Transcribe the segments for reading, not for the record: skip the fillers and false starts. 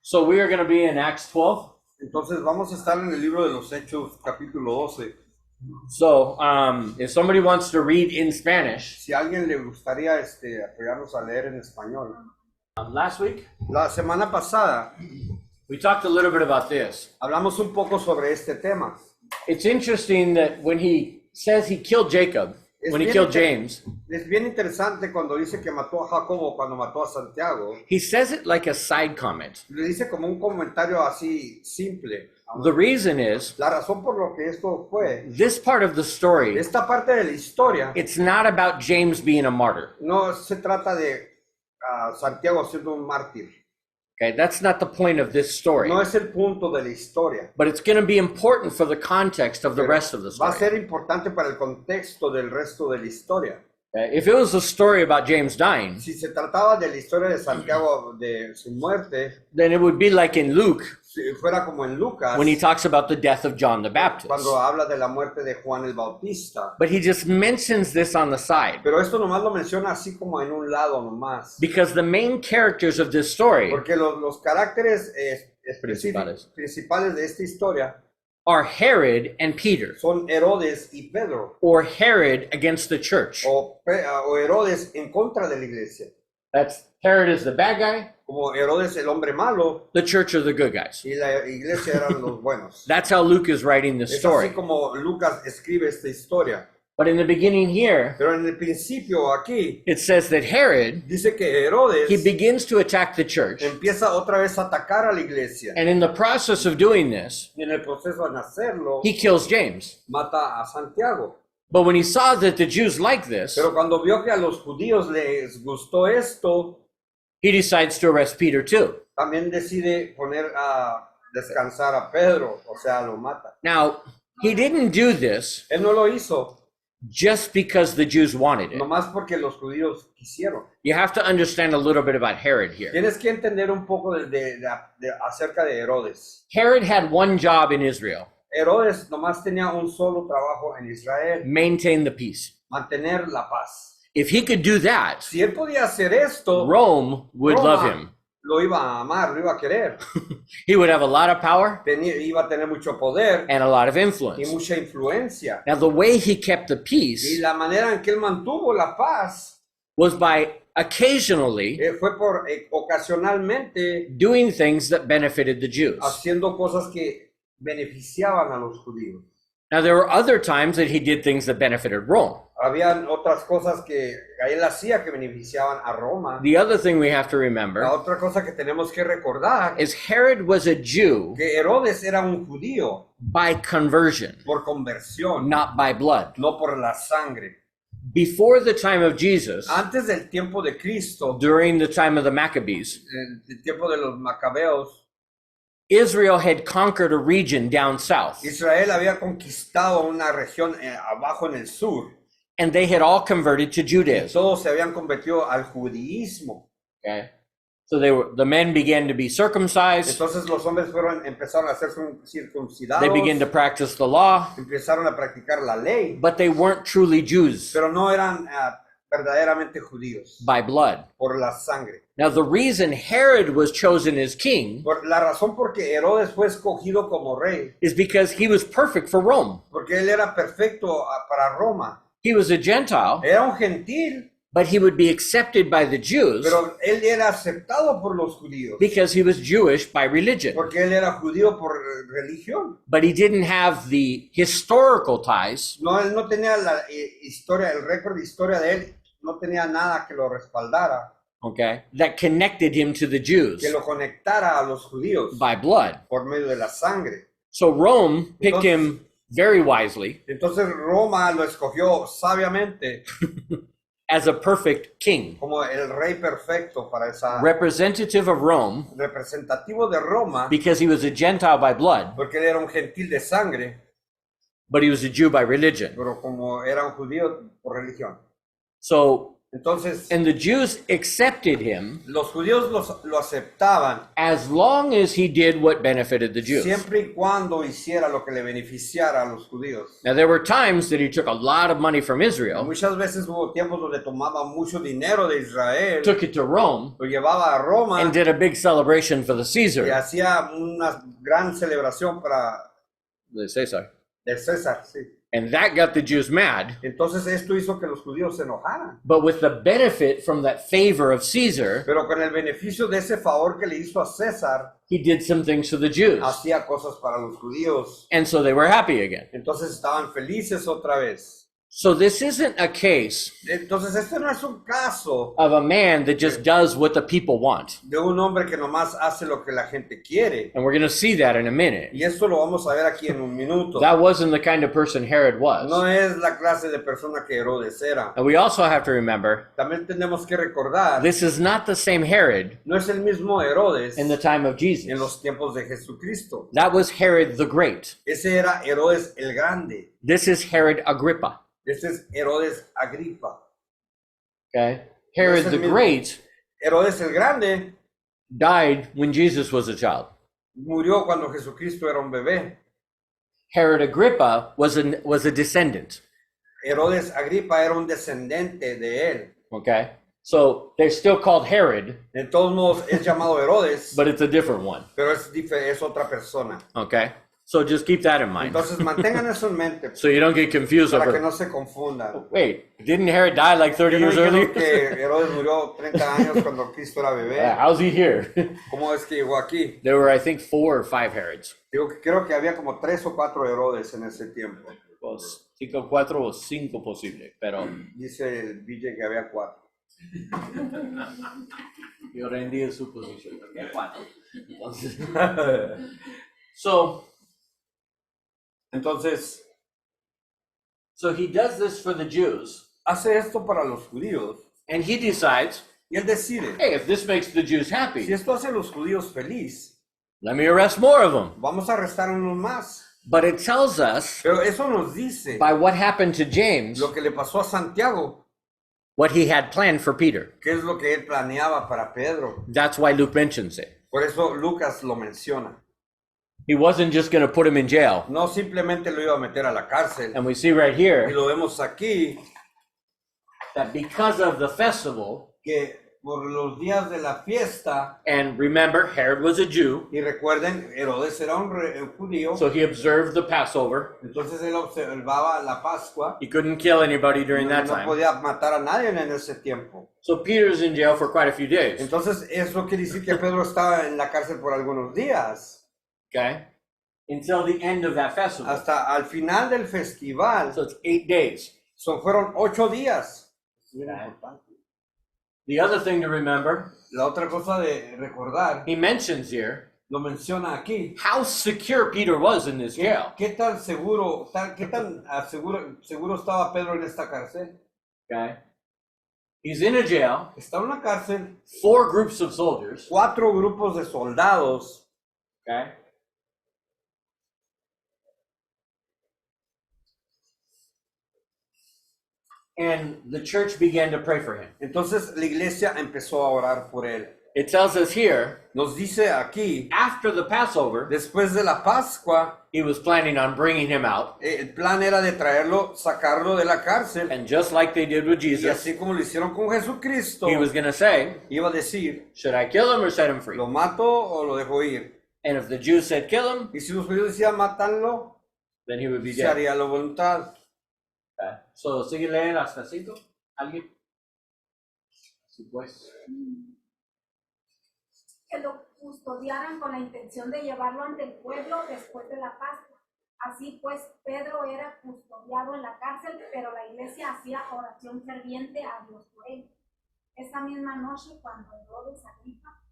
So we are going to be in Acts 12. Entonces vamos a estar en el libro de los Hechos, capítulo 12. So if somebody wants to read in Spanish, Si a alguien le gustaría apoyarnos a leer en español. last week La semana pasada we talked a little bit about this. hablamos un poco sobre este tema. It's interesting that when he says he killed Jacob, when he killed James, Es bien interesante cuando dice que mató a Jacobo cuando mató a Santiago. he says it like a side comment. Le dice como un comentario así simple. The reason is, La razón por lo que esto fue, this part of the story, esta parte de la historia, it's not about James being a martyr. no se trata de Santiago siendo un mártir. Okay, that's not the point of this story. No es el punto de la historia. But it's going to be important for the context of the Pero rest of the va a story. ser importante para el contexto del resto de la historia. If it was a story about James dying, Si se trataba de la historia de Santiago, de su muerte, then it would be like in Luke si fuera como en Lucas, when he talks about the death of John the Baptist. cuando habla de la muerte de Juan el Bautista. But he just mentions this on the side Pero esto nomás lo menciona así como en un lado nomás. because the main characters of this story Porque los caracteres Principales. principales de esta historia are Herod and Peter, son Herodes y Pedro, or Herod against the church. o Herodes en contra de la iglesia. That's Herod is the bad guy, Como Herodes el hombre malo the church are the good guys. y la iglesia eran los buenos. That's how Luke is writing this Es story. así como Lucas escribe esta historia. But in the beginning here, Pero en el principio aquí it says that Herod, dice que Herodes he begins to attack the church. empieza otra vez a atacar a la iglesia. And in the process of doing this, Y en el proceso de hacerlo, he kills James. mata a Santiago. But when he saw that the Jews like this, Pero cuando vio que a los judíos les gustó esto, he decides to arrest Peter too. también decide poner a descansar a Pedro, o sea, lo mata. Now, he didn't do this Él no lo hizo, just because the Jews wanted it. nomás porque los judíos quisieron. You have to understand a little bit about Herod here. Tienes que entender un poco acerca de Herodes. Herod had one job in Israel: Herodes nomás tenía un solo trabajo en Israel, maintain the peace. mantener la paz. If he could do that, Si él podía hacer esto, Rome would Roma love him. lo iba a amar, lo iba a querer. He would have a lot of power Iba a tener mucho poder and a lot of y influence. mucha influencia. Now, the way he kept the Y peace la manera en que él mantuvo la paz was by occasionally fue por ocasionalmente doing things that benefited the Jews. haciendo cosas que beneficiaban a los judíos. Now, there were other times that he did things that benefited Rome. Habían otras cosas que él hacía que beneficiaban a Roma. The other thing we have to La remember otra cosa que tenemos que recordar is Herod was a Jew que Herodes era un judío by conversion, por conversión, not by blood. no por la sangre. Before the time of Jesus, Antes del tiempo de Cristo, during the time of the Maccabees, el tiempo de los macabeos, Israel had conquered a region down south, Israel había conquistado una región abajo en el sur. and they had all converted to Judaism. Todos se habían convertido al judaísmo. Okay, so the men began to be circumcised. Entonces los hombres empezaron a ser circuncidados, They began to practice the law, empezaron a practicar la ley, but they weren't truly Jews pero no eran verdaderamente judíos by blood. por la sangre. Now, the reason Herod was chosen as king Por la razón por que Herodes fue escogido como rey, is because he was perfect for Rome. porque él era perfecto para Roma. He was a Gentile, Era un gentil, but he would be accepted by the Jews pero él era aceptado por los judíos, because he was Jewish by religion. porque él era judío por religión. But he didn't have the historical ties No, él no tenía la historia, el récord de historia de él, no tenía nada que lo respaldara, okay, that connected him to the Jews que lo conectara a los judíos by blood. por medio de la sangre. So Rome picked him very wisely Entonces Roma lo escogió sabiamente as a perfect king. como el rey perfecto para esa Representative of Rome representativo de Roma, because he was a Gentile by blood, porque él era un gentil de sangre, but he was a Jew by religion. pero como era un judío por religión. So Entonces, And the Jews accepted him los judíos lo aceptaban as long as he did what benefited the Jews. siempre y cuando hiciera lo que le beneficiara a los judíos. Now, there were times that he took a lot of money from Israel, Muchas veces hubo tiempos donde tomaba mucho dinero de Israel, took it to Rome, lo llevaba a Roma and did a big celebration for the y Caesar. hacía una gran celebración para The Caesar. el César, sí. And that got the Jews mad. Entonces esto hizo que los judíos se enojaran. But with the benefit from that favor of Caesar, Pero con el beneficio de ese favor que le hizo a César, he did some things for the Jews. hacía cosas para los judíos. And so they were happy again. Entonces estaban felices otra vez. So this isn't a case Entonces este no es un caso of a man that just does what the people want. de un hombre que nomás hace lo que la gente quiere. And we're going to see that in a minute. Y esto lo vamos a ver aquí en un minuto. That wasn't the kind of person Herod No was. es la clase de persona que Herodes era. And we also have to remember, También tenemos que recordar, this is not the same Herod no es el mismo Herodes in the time of en Jesus. los tiempos de Jesucristo. That was Herod the Great. Ese era Herodes el Grande. This is Herod Agrippa. Este es Herodes Agripa. Okay? Herod el the mismo. Great Herodes el Grande died when Jesus was a child. murió cuando Jesucristo era un bebé. Herod Agrippa was a descendant. Herodes Agripa era un descendente de él. Okay? So they're still called Herod, De todos modos, es llamado Herodes, but it's a different one. pero es otra persona. Okay? So just keep that in mind. Entonces mantengan eso en mente So you don't get confused para que over, no se confundan. wait, didn't Herod die like 30 Yo no years dijeron earlier? que Herodes murió 30 años cuando Cristo era bebé. How's he here? ¿Cómo es que llegó aquí? There were, I think, 4 or 5 Herods. Digo que creo que había como 3 o 4 Herodes en ese tiempo. Pues, 4 o 5 posible, pero Dice el DJ que había 4. yo rendí su posición. Okay, 4. Entonces, Entonces, so he does this for the Jews, hace esto para los judíos and he decides, y él decide, hey, if this makes the Jews si happy, esto hace a los judíos feliz, let me arrest more of them. vamos a arrestar unos más. But it tells us, Pero eso nos dice by what happened to James, lo que le pasó a Santiago, what he had planned for Peter. que es lo que él planeaba para Pedro. That's why Luke mentions it. Por eso Lucas lo menciona. He wasn't just going to put him in jail. No simplemente lo iba a meter a la cárcel. And we see right Y here lo vemos aquí, that because of the festival, que por los días de la fiesta, and remember, Herod was a Jew, y recuerden, Herodes era un judío, so he observed the Passover. entonces él observaba la Pascua. He couldn't kill anybody during No that time. podía matar a nadie en ese tiempo. So Peter's in jail for quite a few days. Entonces eso quiere decir que Pedro estaba en la cárcel por algunos días, Okay? Until the end of that festival. hasta al final del festival. So it's 8 days. Fueron 8 días. The other thing to remember, La otra cosa de recordar, he mentions here lo menciona aquí. how secure Peter was in this jail. ¿Qué tan seguro estaba Pedro en esta cárcel? Okay? He's in a jail, Está en una cárcel, 4 groups of soldiers. 4 grupos de soldados. Okay? And the church began to pray for him. Entonces la iglesia empezó a orar por él. It tells us here, Nos dice aquí, after the Passover, después de la Pascua, he was planning on bringing him out. el plan era de traerlo, sacarlo de la cárcel. And just like they did with Y Jesus, así como lo hicieron con Jesucristo, he was going to say, iba a decir, should I kill him or set him free? ¿lo mato o lo dejo ir? And if the Jews said kill him, Y si los judíos decían matarlo, then he would be se dead. haría la voluntad. Okay. So, sigue leyendo hasta 5. ¿Alguien? Sí, pues. Que lo custodiaran con la intención de llevarlo ante el pueblo después de la Pascua. Así pues, Pedro era custodiado en la cárcel, pero la iglesia hacía oración ferviente a Dios por él. Esa misma noche, cuando Herodes Agripa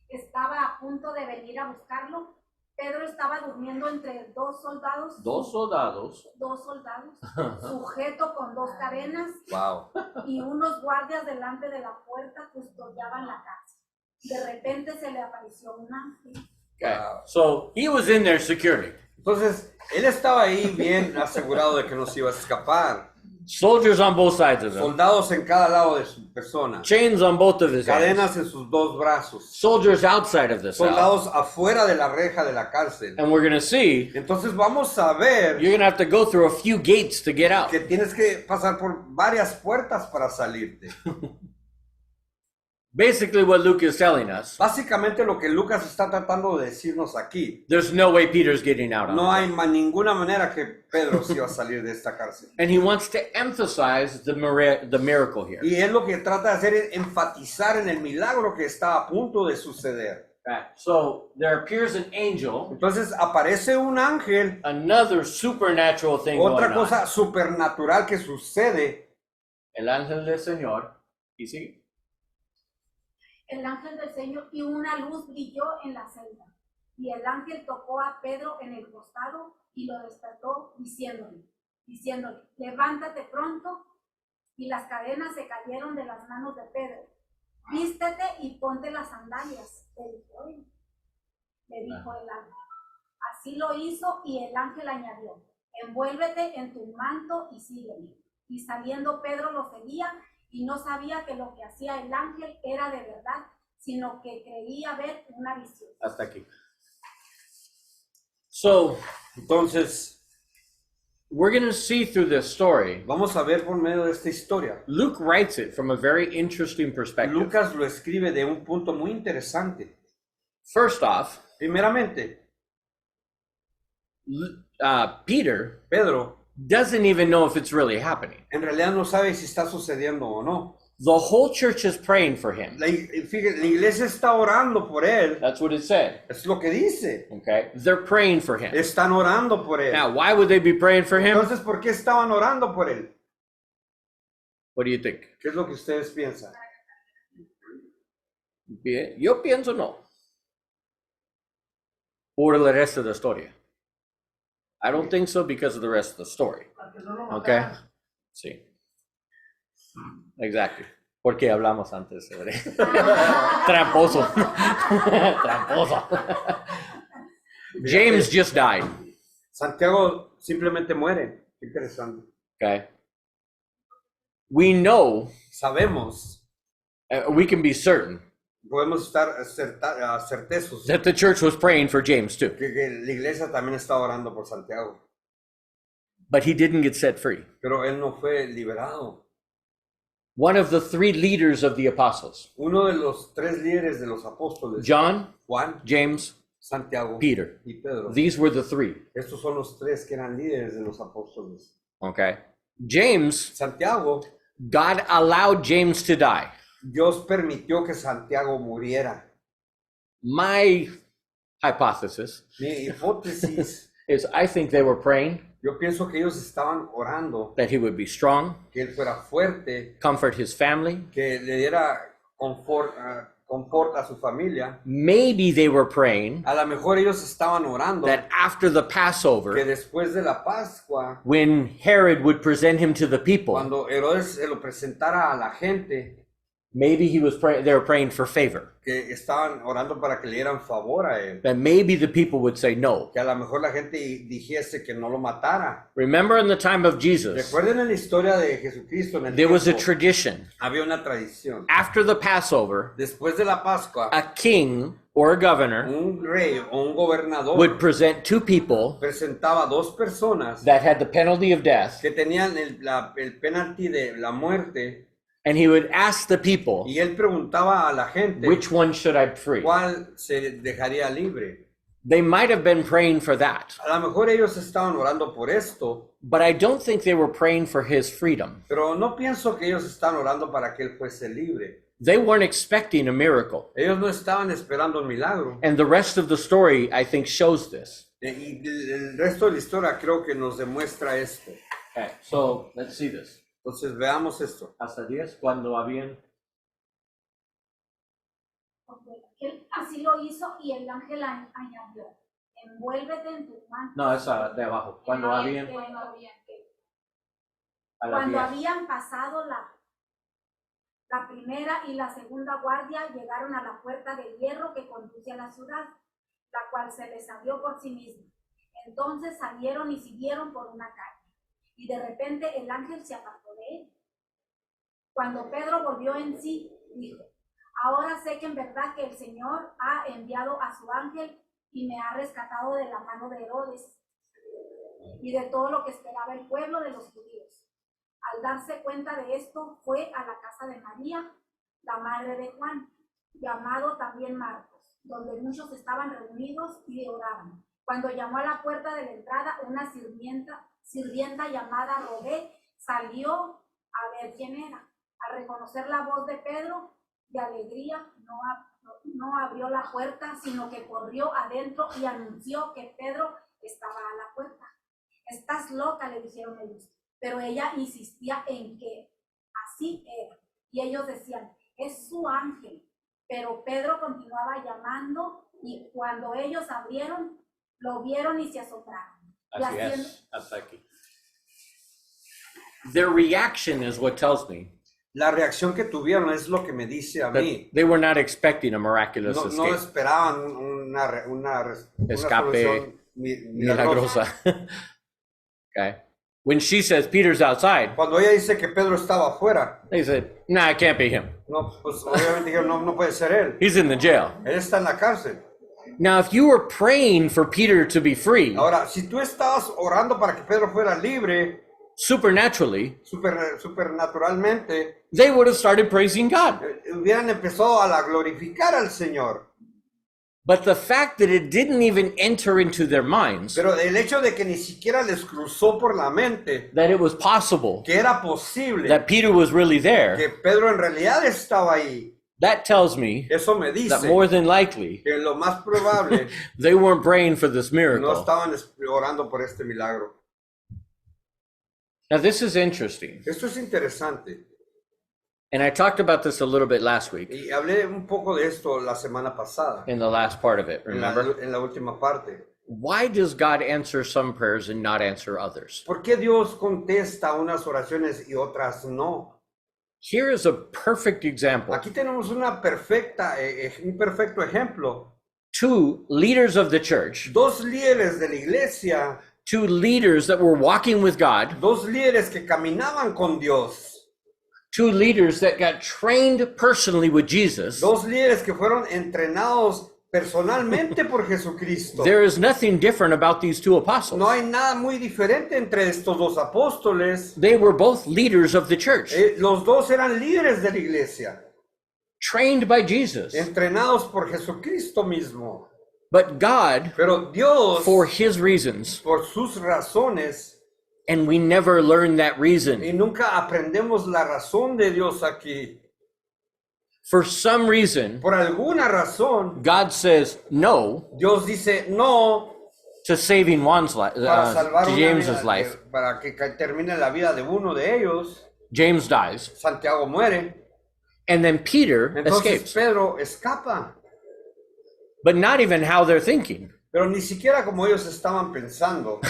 estaba a punto de venir a buscarlo, Pedro estaba durmiendo entre 2 soldados. Dos soldados. 2 soldados, sujeto con 2 cadenas, Wow. y unos guardias delante de la puerta custodiaban la casa. De repente se le apareció un ángel. Okay. So he was in there securely. Entonces, él estaba ahí bien asegurado de que no se iba a escapar. Soldiers on both sides of him. Soldados en cada lado de su persona. Chains on both of his hands. Cadenas en sus dos brazos. Soldiers outside of the cell. Soldados afuera de la reja de la cárcel. And we're going to see, Entonces vamos a ver you're going to have to go through a few gates to get out. que tienes que pasar por varias puertas para salirte. Basically what Luke is telling us, Básicamente lo que Lucas está tratando de decirnos aquí. there's no way Peter's getting out on No it. hay ninguna manera que Pedro se iba a salir de esta cárcel. And he wants to emphasize the miracle here. Y él lo que trata de hacer es enfatizar en el milagro que está a punto de suceder. Right. So there appears an angel, Entonces aparece un ángel, another supernatural thing otra going on. cosa supernatural que sucede. El ángel del Señor, y sigue. El ángel del Señor y una luz brilló en la celda. Y el ángel tocó a Pedro en el costado y lo despertó diciéndole, levántate pronto. Y las cadenas se cayeron de las manos de Pedro. Vístete y ponte las sandalias. Le dijo el ángel. Así lo hizo y el ángel añadió, envuélvete en tu manto y sígueme. Y saliendo Pedro lo seguía y no sabía que lo que hacía el ángel era de verdad, sino que creía ver una visión. Hasta aquí. So, Entonces, we're going to see through this story. vamos a ver por medio de esta historia. Luke writes it from a very interesting perspective. Lucas lo escribe de un punto muy interesante. First off, Primeramente, Peter Pedro doesn't even know if it's really happening. en realidad no sabe si está sucediendo o no. The whole church is praying for him. Fíjate, la iglesia está orando por él. That's what it said. Es lo que dice. Okay? They're praying for him. Están orando por él. Now, why would they be praying for him? Entonces, ¿por qué estaban orando por él? What do you think? ¿Qué es lo que ustedes piensan? Bien, yo pienso no. Por el resto de la historia. I don't think so because of the rest of the story. Okay? Sí. Exactly. Porque hablamos antes sobre tramposo. Tramposo. James just died. Santiago simplemente muere. Qué interesante. Okay? We know, Sabemos, we can be certain podemos estar certezos that the church was praying for James too. que la iglesia también está orando por Santiago. But he didn't get set free. Pero él no fue liberado. One of the three leaders of the apostles, Uno de los tres líderes de los apóstoles, John, Juan, James, Santiago Peter. y Pedro. These were the three. Estos son los tres que eran líderes de los apóstoles. Okay? James, Santiago, God allowed James to die. Dios permitió que Santiago muriera. My hypothesis Mi hipótesis, is I think they were praying yo pienso que ellos estaban orando that he would be strong, que él fuera fuerte, comfort his family. que le diera confort a su familia. Maybe they were praying A lo mejor ellos estaban orando that after the que Passover, después de la Pascua, when Herod would present him to the people, cuando Herodes se lo presentara a la gente, maybe they were praying for favor. que estaban orando para que le dieran favor a él. That maybe the people would say no. Que a lo mejor la gente dijese que no lo matara. Remember in the time of Jesus, Recuerden en la historia de Jesucristo, en el there was a tiempo, tradition. había una tradición. After the Passover, Después de la Pascua, a king or a governor un rey o un gobernador would present two people presentaba dos personas that had the penalty of death, que tenían el penalti de la muerte, and he would ask the people, y él preguntaba a la gente which one should I free? cuál se dejaría libre. They might have been praying for that, A lo mejor ellos estaban orando por esto, but I don't think they were praying for his freedom. pero no pienso que ellos estaban orando para que él fuese libre. They weren't expecting a miracle. Ellos no estaban esperando un milagro. And the rest of the story, I think, shows this. Y el resto de la historia creo que nos demuestra esto. Okay, so let's see this. Entonces veamos esto. Hasta 10, cuando habían... Él así lo hizo y el ángel añadió, envuélvete en tu manto. No, esa de abajo. Cuando habían... Cuando habían pasado la primera y la segunda guardia, llegaron a la puerta de hierro que conduce a la ciudad, la cual se les abrió por sí misma. Entonces salieron y siguieron por una calle, y de repente el ángel se apartó de él. Cuando Pedro volvió en sí, dijo: ahora sé que en verdad que el Señor ha enviado a su ángel y me ha rescatado de la mano de Herodes y de todo lo que esperaba el pueblo de los judíos. Al darse cuenta de esto, fue a la casa de María, la madre de Juan, llamado también Marcos, donde muchos estaban reunidos y oraban. Cuando llamó a la puerta de la entrada, una sirvienta llamada Rodé salió a ver quién era. Al reconocer la voz de Pedro, de alegría, no abrió la puerta, sino que corrió adentro y anunció que Pedro estaba a la puerta. Estás loca, le dijeron ellos, pero ella insistía en que así era. Y ellos decían: es su ángel. Pero Pedro continuaba llamando, y cuando ellos abrieron, lo vieron y se asombraron. Así es, hasta aquí. Their reaction is what tells me La reacción que tuvieron es lo que me dice a that mí. they were not expecting a miraculous No escape. esperaban una Escape solución milagrosa. Milagrosa. Okay. When she says Peter's outside, Cuando ella dice que Pedro estaba afuera, they said, nah, it can't be him. no, pues obviamente dijeron, no puede ser él. He's in the jail. Él está en la cárcel. Now, if you were praying for Peter to be free, Ahora, si tú estabas orando para que Pedro fuera libre, supernaturally, supernaturalmente, they would have started praising God. hubieran empezado a glorificar al Señor. But the fact that it didn't even enter into their minds Pero el hecho de que ni siquiera les cruzó por la mente that it was possible que era posible that Peter was really there, que Pedro en realidad estaba ahí, that tells me eso me that dice more than likely que lo más probable they weren't praying for this no miracle. estaban orando por este milagro. Now, this is interesting. Esto es interesante. And I talked about this a little bit last week Y hablé un poco de esto la semana pasada, in the last part of it, remember? en la última parte. Why does God answer some prayers and not answer others? ¿Por qué Dios contesta unas oraciones y otras no? Here is a perfect example. Aquí tenemos un perfecto ejemplo. Two leaders of the church, Dos líderes de la iglesia, two leaders that were walking with God, dos líderes que caminaban con Dios, two leaders that got trained personally with Jesus. dos líderes que fueron entrenados personalmente por Jesucristo. There is nothing different about these two apostles. No hay nada muy diferente entre estos dos apóstoles. They were both leaders of the church, Los dos eran líderes de la iglesia, trained by Jesus. entrenados por Jesucristo mismo. But God, Pero Dios, for his reasons, por sus razones, and we never learn that reason. y nunca aprendemos la razón de Dios aquí. For some reason, Por alguna razón, God says no Dios dice no to saving Juan's life, para salvar to una James's vida, life. para que termine la vida de uno de ellos. James dies, Santiago muere. and then Peter Entonces escapes. Pedro escapa. But not even how they're thinking. Pero ni siquiera como ellos estaban pensando.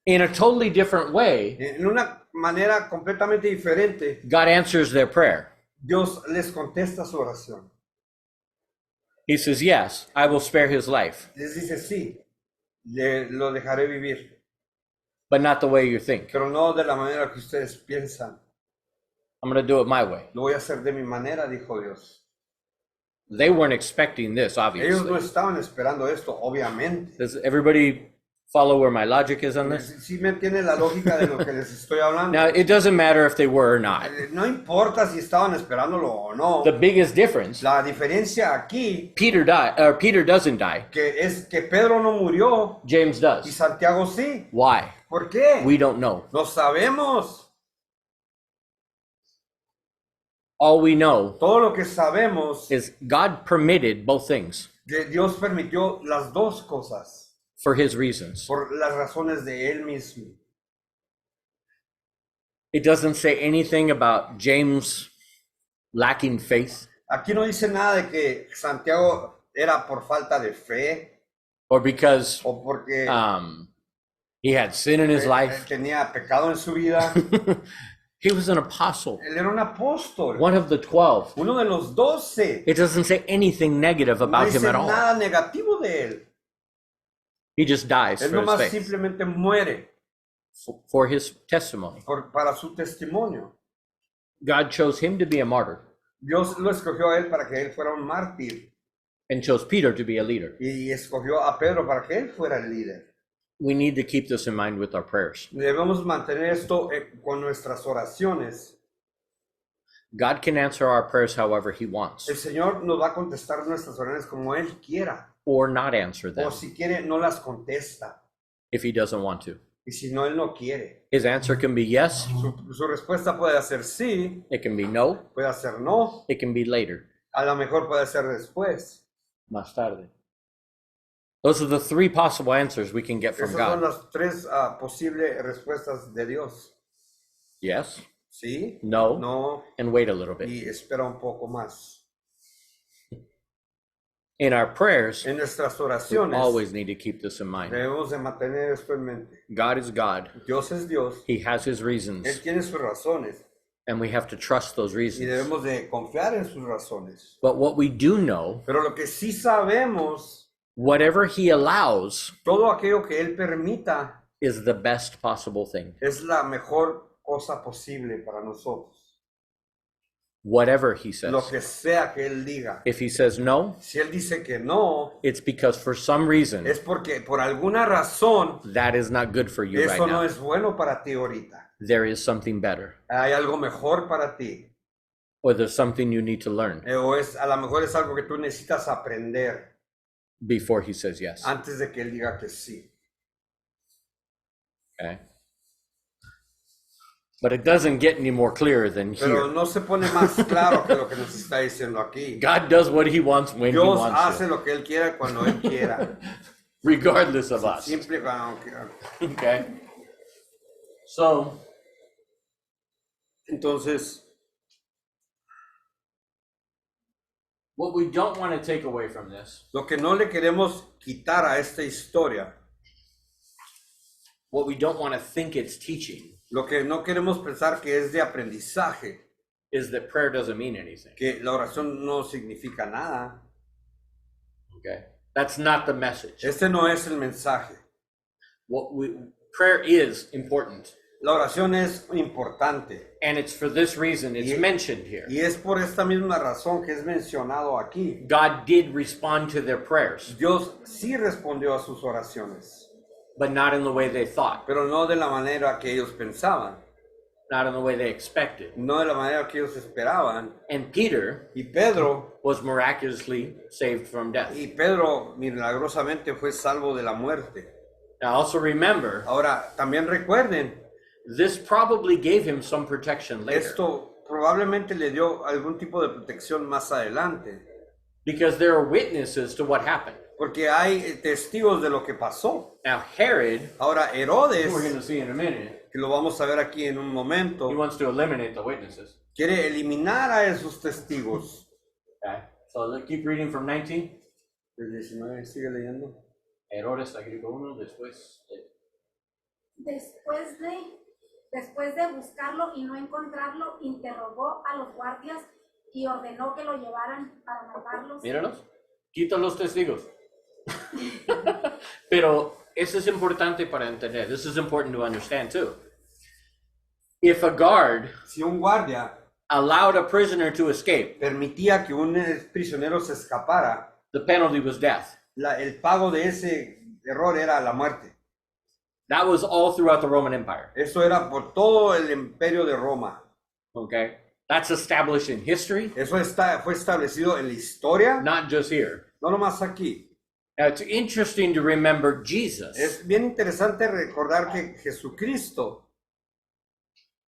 In a totally different way, En una manera completamente diferente, God answers their prayer. Dios les contesta su oración. He says, yes, I will spare his life, Les dice sí, lo dejaré vivir, but not the way you think. pero no de la manera que ustedes piensan. I'm going to do it my way. Lo voy a hacer de mi manera, dijo Dios. They weren't expecting this, Ellos no obviously. estaban esperando esto, obviamente. Does everybody follow where my logic is on this? Sí me entiende la lógica de lo que les estoy hablando. Now, it doesn't matter if they were or not. No importa si estaban esperándolo o no. The biggest difference, La diferencia aquí Peter doesn't die. que es que Pedro no murió James y does. Santiago sí. Why? ¿Por qué? We don't know. No sabemos. All we know Todo lo que sabemos is God permitted both things que Dios permitió las dos cosas for his reasons. por las razones de él mismo. It doesn't say anything about James lacking faith Aquí no dice nada de que Santiago era por falta de fe or because o porque he had sin in his life. tenía pecado en su vida. He was an apostle, Él era un apóstol, one of the 12. uno de los 12. It doesn't say anything negative No about him dice at all. nada negativo de él. He just dies Él for his nomás faith, simplemente muere for his testimony. para su testimonio. God chose him to be a martyr Dios lo escogió a él para que él fuera un mártir and chose Peter to be a leader. y escogió a Pedro para que él fuera el líder. We need to keep this in mind with our prayers. Debemos mantener esto con nuestras oraciones. God can answer our prayers however he El wants, Señor nos va a contestar nuestras oraciones como Él quiera. or not answer O them si quiere, no las contesta. if he doesn't want to. Y si no, Él no quiere. His answer can be yes, Su respuesta puede ser sí, it can be no, puede ser no, it can be later, a lo mejor puede ser después. más tarde. Those are the three possible answers we can get from Esas son God. las tres posibles respuestas de Dios. Yes, Sí, no, no, and wait a little bit. y espera un poco más. In our prayers, En nuestras we oraciones always need to keep this in mind. debemos de mantener esto en mente. God is God. Dios es Dios, He has his Él reasons, tiene sus razones and we have to trust those y reasons. debemos de confiar en sus razones. But what we do know, Pero lo que sí sabemos, whatever he allows todo aquello que Él permita is the best possible thing. es la mejor cosa posible para nosotros. Whatever he Lo says. que sea que Él diga. If he says no, Si Él dice que no, it's because for some reason es porque por alguna razón that is not good for you right eso no now. es bueno para ti ahorita. There is something better, Hay algo mejor para ti. or there's something you need to learn O a lo mejor es algo que tú necesitas aprender before he says yes. antes de que Él diga que sí. Okay. But it doesn't get any more clear than Pero here. no se pone más claro que lo que nos está diciendo aquí. God does what he wants when he Dios wants hace to, lo que Él quiera cuando Él quiera. regardless of us. Simple, Okay. So, entonces, what we don't want to take away from this, lo que no le queremos quitar a esta historia, what we don't want to think it's teaching, lo que no queremos pensar que es de aprendizaje, is that prayer doesn't mean anything. que la oración no significa nada. Okay. That's not the message. Este no es el mensaje. Prayer is important. La oración es importante. And it's for this reason it's mentioned here. Y es por esta misma razón que es mencionado aquí. God did respond to their prayers, Dios sí respondió a sus oraciones, but not in the way they thought, pero no de la manera que ellos pensaban, not in the way they expected. no de la manera que ellos esperaban. And Peter Y Pedro was miraculously saved from death. milagrosamente fue salvo de la muerte. Now also remember, Ahora, también recuerden, this probably gave him some protection later, esto probablemente le dio algún tipo de protección más adelante, because there are witnesses to what happened. porque hay testigos de lo que pasó. Now Herod, Ahora, who we're going Herodes, to see in a minute, que lo vamos a ver aquí en un he momento, wants to eliminate the witnesses. quiere eliminar a esos testigos. Okay, so let's keep reading from 19. El 19, sigue leyendo. Herodes agregó uno después. Después de buscarlo y no encontrarlo, interrogó a los guardias y ordenó que lo llevaran para matarlos. Míralos, quita los testigos. Pero eso es importante para entender. This is important to understand too. If a guard Si un guardia allowed a prisoner to escape, permitía que un prisionero se escapara, the penalty was death. el pago de ese error era la muerte. That was all throughout the Roman Empire. Eso era por todo el imperio de Roma. Okay, that's established in history, Eso fue establecido en la historia, not just here. no nomás aquí. Now it's interesting to remember Jesus. Es bien interesante recordar que Jesucristo,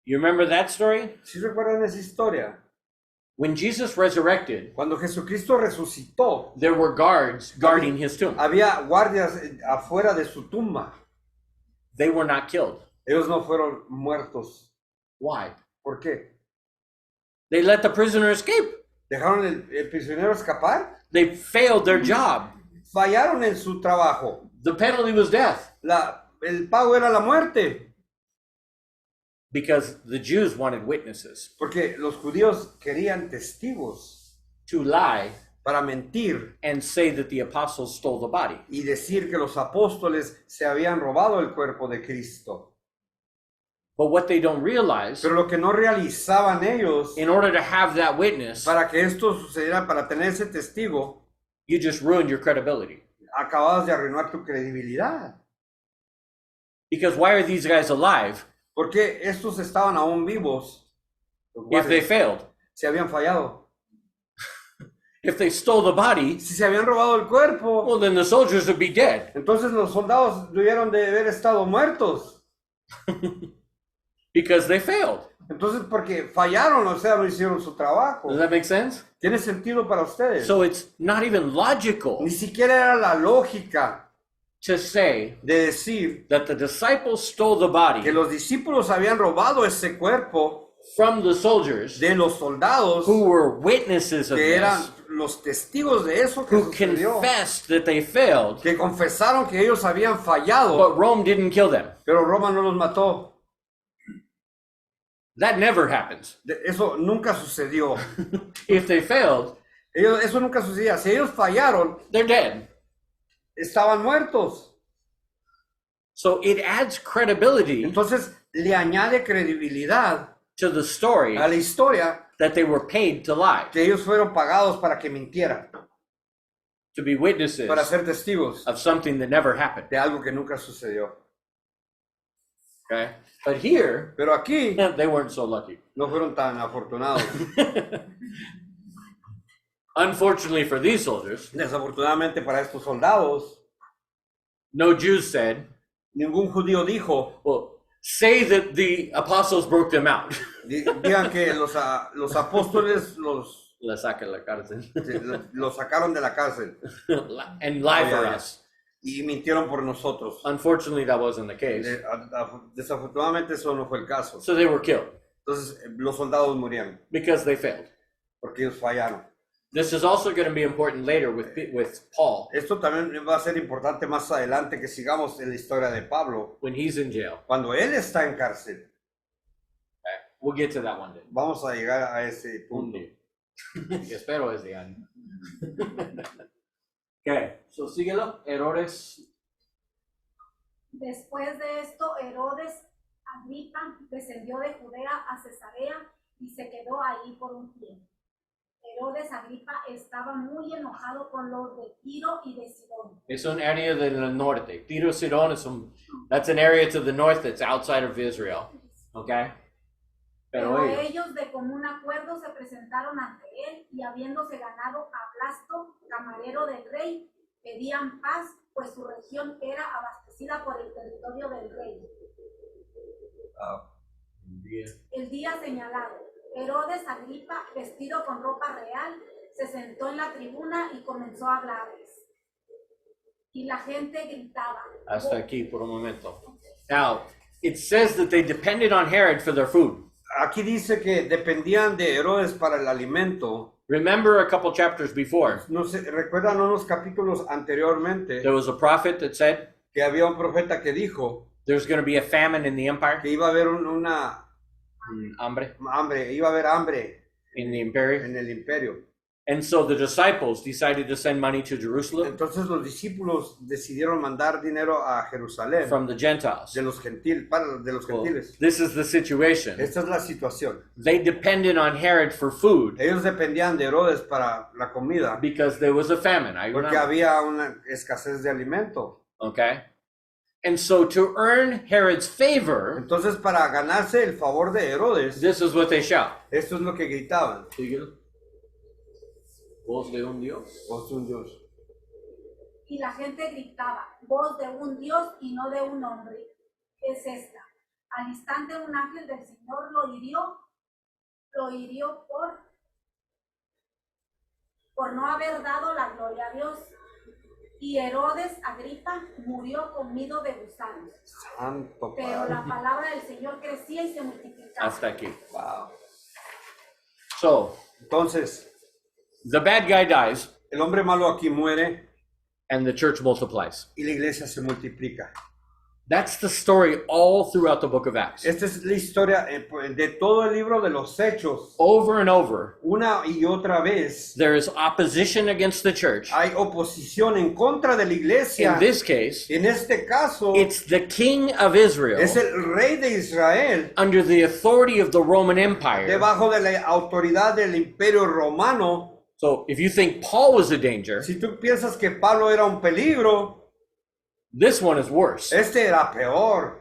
You remember that story? ¿sí recuerdan esa historia? When Jesus resurrected, Cuando Jesucristo resucitó, there were guards guarding his tomb. había guardias afuera de su tumba. They were not killed. Ellos no fueron muertos. Why? ¿Por qué? They let the prisoner escape. ¿Dejaron el prisionero escapar? They failed their job. Fallaron en su trabajo. The penalty was death El pago era la muerte. because the Jews wanted witnesses Porque los judíos querían testigos to lie para mentir and say that the apostles stole the body. y decir que los apóstoles se habían robado el cuerpo de Cristo. But what they don't realize, Pero lo que no realizaban ellos, in order to have that witness, para que esto sucediera, para tener ese testigo, you just ruined your credibility. acababas de arruinar tu credibilidad. Because why are these guys alive Porque estos estaban aún vivos, los if they guardias, failed? se habían fallado. If they stole the body, Si se habían robado el cuerpo, well, then the soldiers would be dead. entonces los soldados debieron de haber estado muertos. Because they failed. Entonces, porque fallaron, o sea, no hicieron su trabajo. Does that make sense? ¿Tiene sentido para ustedes? So it's not even logical Ni siquiera era la lógica to say de decir that the disciples stole the que body los discípulos habían robado ese cuerpo from the soldiers de los soldados who were witnesses of que eran this, los testigos de eso que who sucedió, confessed that they failed, que confesaron que ellos habían fallado, but Rome didn't kill them. pero Roma no los mató. That never happens. Eso nunca sucedió. If they failed, Eso nunca sucedía. Si ellos fallaron, they're dead. estaban muertos. So it adds credibility Entonces le añade credibilidad to the story a la historia that they were paid to lie, que ellos fueron pagados para que mintieran, to be witnesses para ser testigos of something that never happened. de algo que nunca sucedió. Okay? But here, Pero aquí they weren't so lucky. no fueron tan afortunados. Unfortunately for these soldiers, Desafortunadamente para estos soldados, no Jews said, ningún judío dijo, well, say that the apostles broke them out. digan que los apóstoles La saca la cárcel. los sacaron de la cárcel And lie for ya. us. y mintieron por nosotros. Unfortunately, that wasn't the case. Desafortunadamente eso no fue el caso. So they were killed Entonces los soldados murieron because they failed. porque ellos fallaron. This is also going to be important later with Paul Esto también va a ser importante más adelante que sigamos en la historia de Pablo. when he's in jail. Cuando él está en cárcel, We'll get to that one day. vamos a llegar a ese Un punto. día. Espero es de año. Okay, so síguelo. Errores. Después de esto, Herodes Agripa descendió de Judea a Cesarea y se quedó allí por un tiempo. Herodes Agripa estaba muy enojado con los de Tiro y de Sidón. Es un área del norte. Tiro Sidón es that's an area to the north that's outside of Israel. Okay? Pero ellos de común acuerdo se presentaron ante él y habiéndose ganado a Blasto, camarero del rey, pedían paz, pues su región era abastecida por el territorio del rey. El día señalado, Herodes Agripa, vestido con ropa real, se sentó en la tribuna y comenzó a hablarles. Y la gente gritaba. Hasta aquí por un momento. Now, it says that they depended on Herod for their food. Aquí dice que dependían de Herodes para el alimento. Remember a couple chapters before, No sé, ¿recuerdan unos capítulos anteriormente there was a prophet that said que había un profeta que dijo there's going to be a famine in the empire, que iba a haber una hambre hambre, iba a haber hambre in the imperium. en el imperio? And so the disciples decided to send money to Jerusalem Entonces los discípulos decidieron mandar dinero a Jerusalén from the Gentiles. de los gentiles. Well, this is the situation. Esta es la situación. They depended on Herod for food Ellos dependían de Herodes para la comida because there was a famine. I porque remember. había una escasez de alimento. Okay? And so to earn Herod's favor, Entonces para ganarse el favor de Herodes, this is what they shout. esto es lo que gritaban. Voz de un Dios. Voz de un Dios. Y la gente gritaba, voz de un Dios y no de un hombre, es esta. Al instante un ángel del Señor lo hirió por no haber dado la gloria a Dios. Y Herodes Agripa murió comido de gusanos. Santo Pero Padre. la palabra del Señor crecía y se multiplicaba. Hasta aquí. Wow. So, Entonces, the bad guy dies el hombre malo aquí muere and the church multiplies. y la iglesia se multiplica. That's the story all throughout the book of Acts. Esta es la historia de todo el libro de los Hechos. Over and over, Una y otra vez there is opposition against the church. hay oposición en contra de la iglesia. In this case, En este caso, it's the king of Israel es el rey de Israel under the authority of the Roman Empire. debajo de la autoridad del imperio romano. So if you think Paul was a danger, Si tú piensas que Pablo era un peligro, this one is worse. este era peor.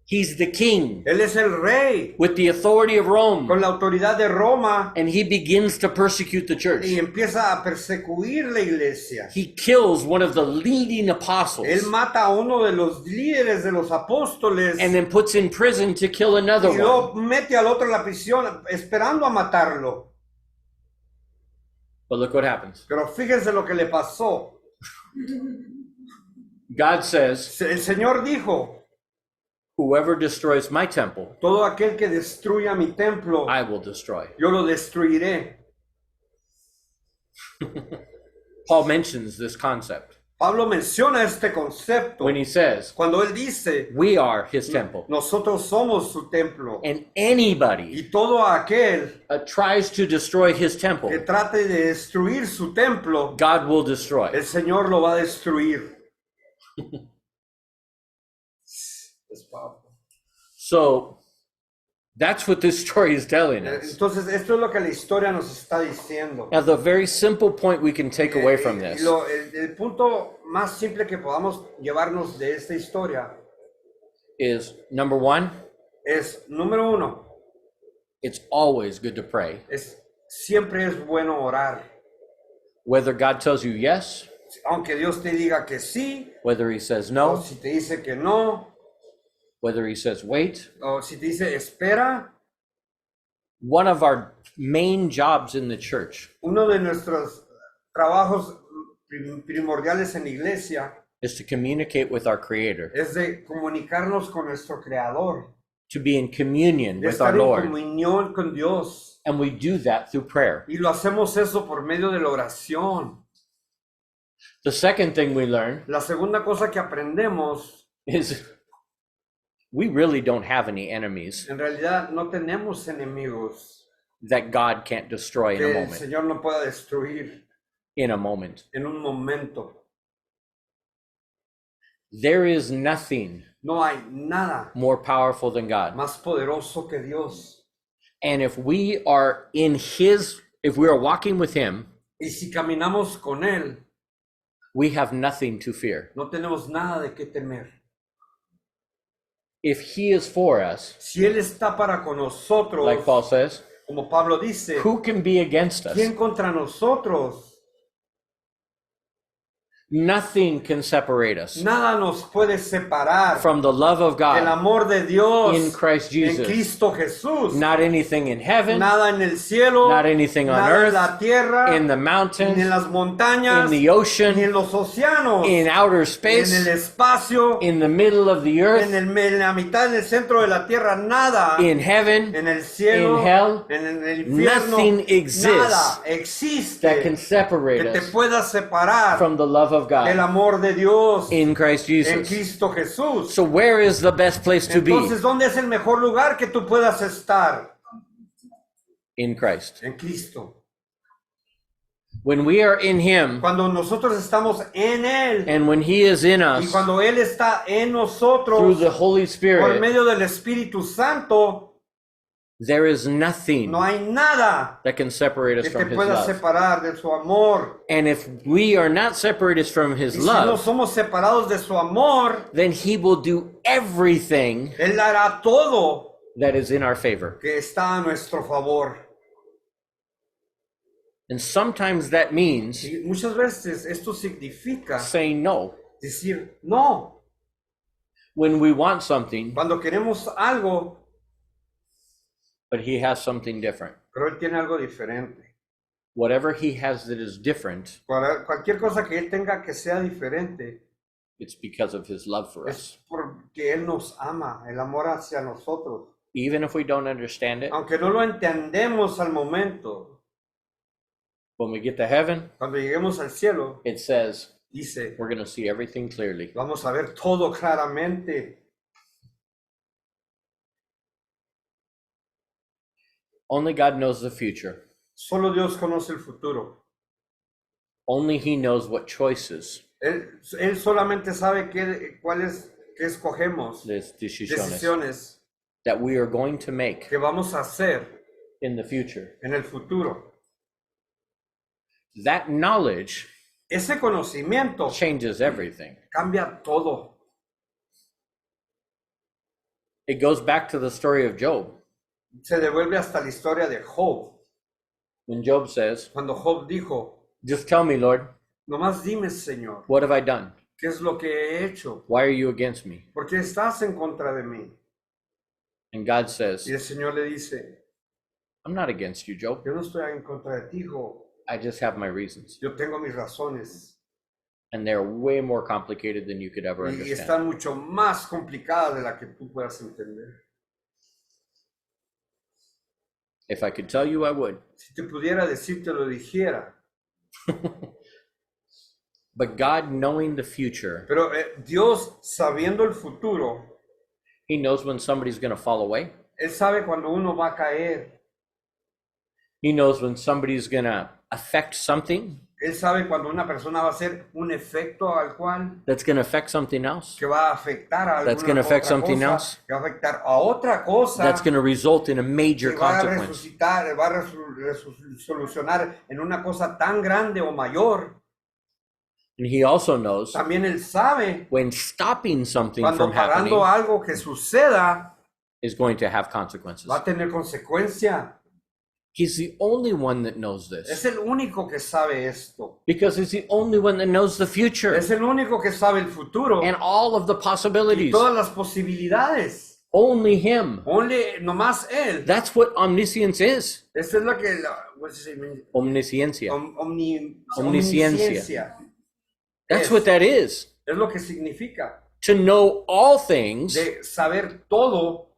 He's the king Él es el rey with the authority of Rome, con la autoridad de Roma and he begins to persecute the church. y empieza a perseguir la iglesia. He kills one of the leading Él apostles mata a uno de los líderes de los apóstoles and then puts in prison to kill another y lo one. mete al otro en la prisión esperando a matarlo. But look what happens. Pero fíjense lo que le pasó. God says, El Señor dijo, whoever destroys my temple, todo aquel que destruya mi templo, I will destroy. yo lo destruiré. Paul mentions this concept Pablo menciona este concepto when he says, cuando él dice, we are his temple. nosotros somos su templo. And anybody Y todo aquel tries to destroy his temple, que trate de destruir su templo, God will destroy. el Señor lo va a destruir. Es powerful. So that's what this story is telling us. Entonces, esto es lo que la historia nos está diciendo. Now, the very simple point we can take away from this El punto más simple que podamos llevarnos de esta historia is, number one, es, número uno, it's always good to pray. siempre es bueno orar. Whether God tells you yes, Aunque Dios te diga que sí, whether he says o no, si te dice que no, whether he says wait. o si te dice espera. One of our main jobs in the church Uno de nuestros trabajos primordiales en la iglesia is to communicate with our Creator, es de comunicarnos con nuestro Creador, to be in communion de with our estar en Lord. comunión con Dios. And we do that through prayer. Y lo hacemos eso por medio de la oración. The second thing we learn La segunda cosa que aprendemos, is we really don't have any enemies en realidad no tenemos enemigos that God can't destroy in que a el moment. Señor no pueda destruir In a moment. en un momento. There is nothing No hay nada more powerful than God. más poderoso que Dios. And if we are if we are walking with him, Y si caminamos con Él, we have nothing to fear. no tenemos nada de qué temer. If he is for us, Si Él está para con nosotros, like Paul says, como Pablo dice, who can be against us? ¿quién contra nosotros? Nothing can separate us Nada nos puede separar from the love of del God amor de Dios in Christ en Jesus. Cristo Jesús. Not anything in heaven, Nada en el cielo, not anything on nada en earth, la tierra, in the ni en mountains, las montañas, in the ni en ocean, los océanos, in outer en el space, espacio, in the middle of the earth, en la mitad, en el centro de la tierra, nada. in heaven, En el cielo, in hell, en el infierno, nothing exists nada existe that can separate que te us pueda separar from the love of del God amor de Dios in Christ en Jesus. Cristo Jesús. So where is the best place to be? Entonces, ¿dónde es el mejor lugar que tú puedas estar? In Christ. En Cristo. When we are in him Cuando nosotros estamos en Él and when he is in y us cuando Él está en through nosotros the Holy por Spirit, medio del Espíritu Santo, there is nothing no hay nada that can separate us que te from his pueda love. separar de su amor. And if we are not separated from Y his si no love, somos separados de su amor, then he will do everything Él hará todo that is in our favor. que está a nuestro favor. And sometimes that means Y muchas veces esto significa saying no. decir no. When we want something, Cuando queremos algo, but he has something different. pero Él tiene algo diferente. Whatever he has that is different, Cualquier cosa que Él tenga que sea diferente, it's because of his love for us. es porque Él nos ama, el amor hacia nosotros. Even if we don't understand it, Aunque no lo entendemos al momento, when we get to heaven, cuando lleguemos al cielo, it says dice, we're going to see everything clearly. vamos a ver todo claramente. Only God knows the future. Solo Dios conoce el futuro. Only He knows what choices, Él solamente sabe qué escogemos, decisiones that we are going to make que vamos a hacer in the future. en el futuro. That knowledge Ese conocimiento changes everything. cambia todo. It goes back to the story of Job. Se devuelve hasta la historia de Job. When Job says, Cuando Job dijo, just tell me, Lord, nomás dime, Señor, what have I done? ¿qué es lo que he hecho? Why are you against me? ¿Por qué estás en contra de mí? And God Y says, el Señor le dice, I'm not against you, Job. yo no estoy en contra de ti, Job. I just have my reasons. Yo tengo mis razones. And they're way more complicated than you could ever Y understand. están mucho más complicadas de la que tú puedas entender. If I could tell you, I would. Si te pudiera decir, te lo dijera. But God, knowing the future, Pero Dios, sabiendo el futuro, He knows when somebody's going to fall away. Él sabe cuando uno va a caer. He knows when somebody's going to affect something Él sabe cuando una persona va a hacer un efecto al cual that's going to affect something else, que va a afectar a That's alguna gonna affect otra something cosa, else. que va a afectar a otra cosa, that's going to result in a major que va a consequence. resucitar, va a solucionar en una cosa tan grande o mayor. And He also knows También Él sabe when stopping something cuando from happening parando algo que suceda is going to have consequences. va a tener consecuencia. He's the only one that knows Es this el único que sabe esto. because He's the only one that knows the future Es el único que sabe el futuro and all of the y possibilities. todas las posibilidades. Only Him. Only, nomás Él. That's what omniscience is. Esa es lo que what's his name? Omnisciencia. Omnisciencia. That's Es. what that is. Es lo que significa To know all things, de saber todo,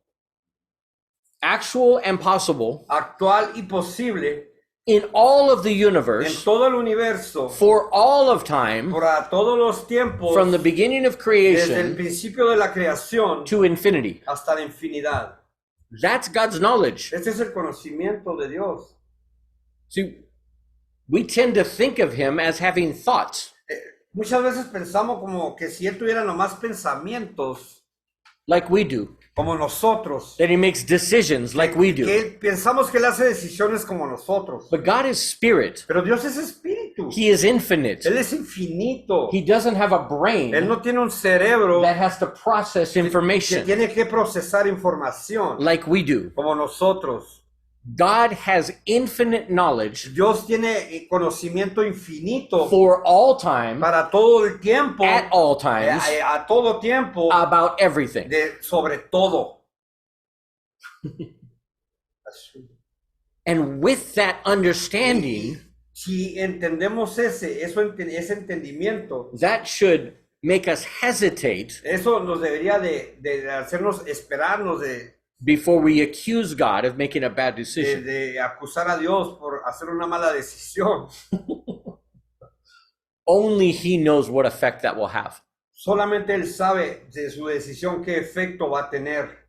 actual and possible, actual y posible, in all of the en universe, todo el universo, for all of time, por a todos los tiempos, from the beginning of desde el creation principio de la creación to infinity. hasta la infinidad. That's God's knowledge. Este es el conocimiento de Dios. See, we tend to think of Him as having thoughts, Muchas veces pensamos como que si Él tuviera nomás pensamientos like we do, como nosotros, that He makes decisions like we do. pensamos que Él hace decisiones como nosotros. But God is spirit. Pero Dios es espíritu. He is infinite. Él es infinito. He doesn't have a Él brain no tiene un cerebro that has to process que information tiene que procesar información like we do. como nosotros. God has infinite knowledge Dios tiene conocimiento infinito for all time, para todo el tiempo, at all times, a todo tiempo, about everything. sobre todo. And with that understanding, Si entendemos ese entendimiento, that should make us hesitate eso nos debería de hacernos esperarnos before we accuse God of making a bad decision. de acusar a Dios por hacer una mala decisión. Only He knows what effect that will have. Solamente Él sabe de su decisión qué efecto va a tener.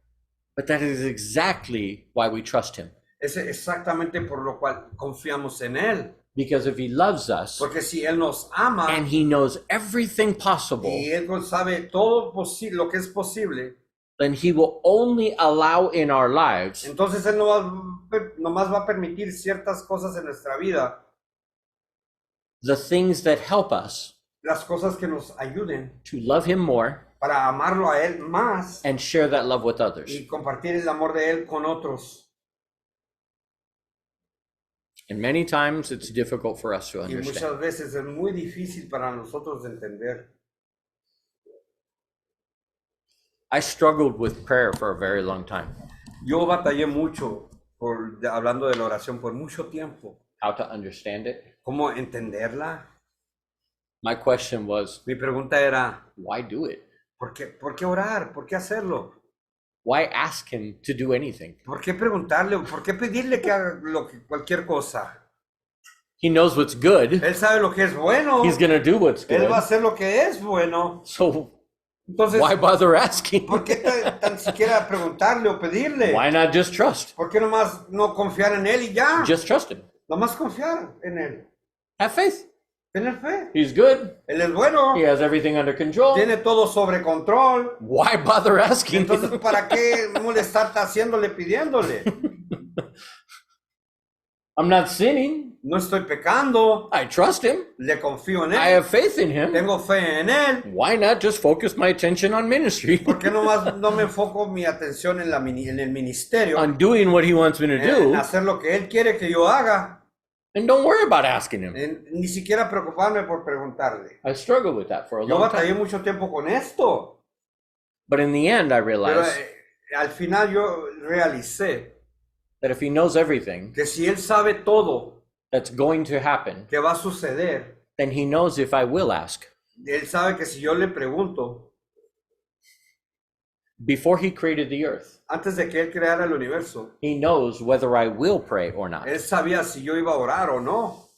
But that is exactly why we trust Him. Es exactamente por lo cual confiamos en Él. Because if He loves us Porque si Él nos ama and He knows everything possible, y Él sabe todo lo que es posible, then He will only allow in our lives entonces Él nomás va a permitir ciertas cosas en nuestra vida, the things that help us las cosas que nos ayuden to love Him more para amarlo a Él más and share that love with others. y compartir el amor de Él con otros. And many times it's difficult for us to Y understand. muchas veces es muy difícil para nosotros de entender. I struggled with prayer for a very long time. Yo batallé mucho hablando de la oración por mucho tiempo. How to understand it. ¿Cómo entenderla? My question was, Mi pregunta era, why do it? ¿por qué orar? ¿Por qué hacerlo? Why ask Him to do anything? ¿Por qué preguntarle? ¿Por qué pedirle que haga cualquier cosa? He knows what's good. Él sabe lo que es bueno. He's going to do what's Él va a good. hacer lo que es bueno. So Entonces, Why bother asking? ¿por qué tan siquiera preguntarle o pedirle? Why not just trust? ¿Por qué nomás no confiar en Él y ya? Just trust him. Nomás confiar en Él. Have faith. Tener fe. He's good. Él es bueno. He has everything under control. Tiene todo sobre control. Why bother asking? Entonces, ¿para qué molestarte haciéndole, pidiéndole? I'm not sinning. No estoy pecando. I trust him. Le confío en I Él. have faith in him. Tengo fe en Él. Why not just focus my attention on ministry? ¿Por qué nomás no me enfoco mi atención en el ministerio? On doing what he wants me to En do, hacer lo que Él quiere que yo haga. and don't worry about asking him. Ni siquiera preocuparme por preguntarle. I struggled with that for a Yo long batallé time. mucho tiempo con esto. But in the end, I Pero realized al final yo realicé that if he knows everything que si Él sabe todo that's going to happen, que va a suceder, then he knows if I will ask. Él sabe que si yo le pregunto, Before he created the earth, antes de que Él creara el universo, he knows whether I will pray or not, Él sabía si yo iba a orar o no,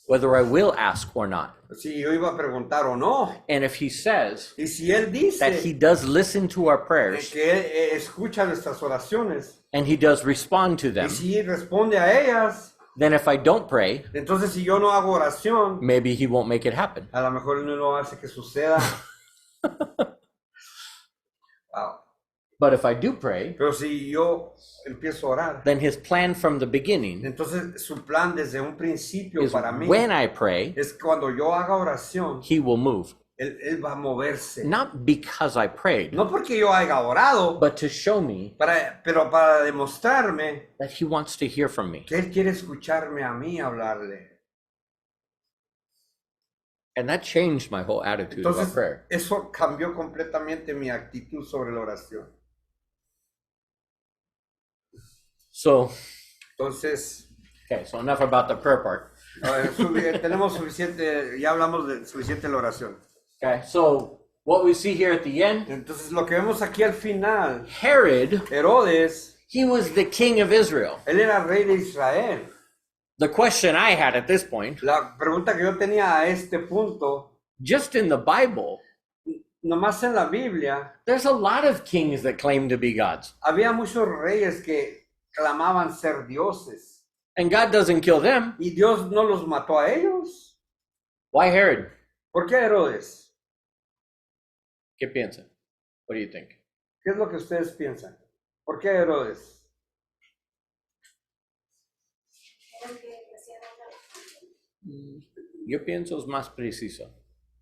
whether I will ask or not. si yo iba a preguntar o no. And if he says Y si Él that he dice does listen to our prayers que Él escucha nuestras oraciones and he does respond to y them, si responde a ellas, then if I don't pray, entonces si yo no hago oración, maybe he won't make it happen. a lo mejor Él no lo hace que suceda. Wow. But if I do pray, Pero si yo empiezo a orar, then his plan from the beginning entonces su plan desde un principio is para mí when I pray, es cuando yo haga oración, he will move. él va a moverse. Not because I prayed, No porque yo haya orado, but to show me pero para demostrarme that he wants to hear from me. que Él quiere escucharme a mí hablarle. And that changed my whole attitude about Entonces, prayer. eso cambió completamente mi actitud sobre la oración. So, Entonces, okay, so enough about the prayer part. tenemos suficiente, ya hablamos de suficiente la oración. Okay, so what we see here at the end, Entonces, lo que vemos aquí al final, Herod, Herodes, he was the king of Israel. él era rey de Israel. The question I had at this point, La pregunta que yo tenía a este punto, just in the Bible, nomás en la Biblia, there's a lot of kings that claim to be gods. había muchos reyes que clamaban ser dioses. And God doesn't kill them. Y Dios no los mató a ellos. Why Herod? ¿Por qué Herodes? ¿Qué piensan? What do you think? ¿Qué es lo que ustedes piensan? ¿Por qué Herodes? Yo pienso es más preciso.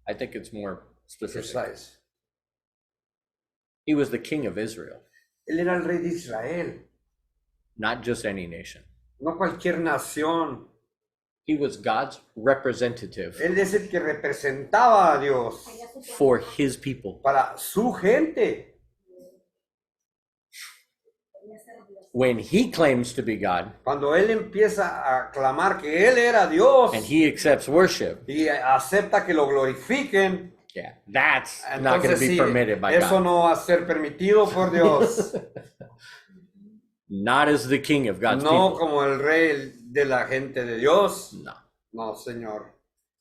I think it's more specific. Precise. He was the king of Israel, Él era el rey de Israel, not just any nation. no cualquier nación. He was God's representative Él es el que representaba a Dios for his people. para su gente. When he claims to be God Cuando él empieza a clamar que él era Dios and he accepts worship, y acepta que lo glorifiquen, yeah, that's not going to entonces be sí, permitted by eso God. no va a ser permitido por Dios. Not as the king of God's No people. como el rey de la gente de Dios. No. No, Señor.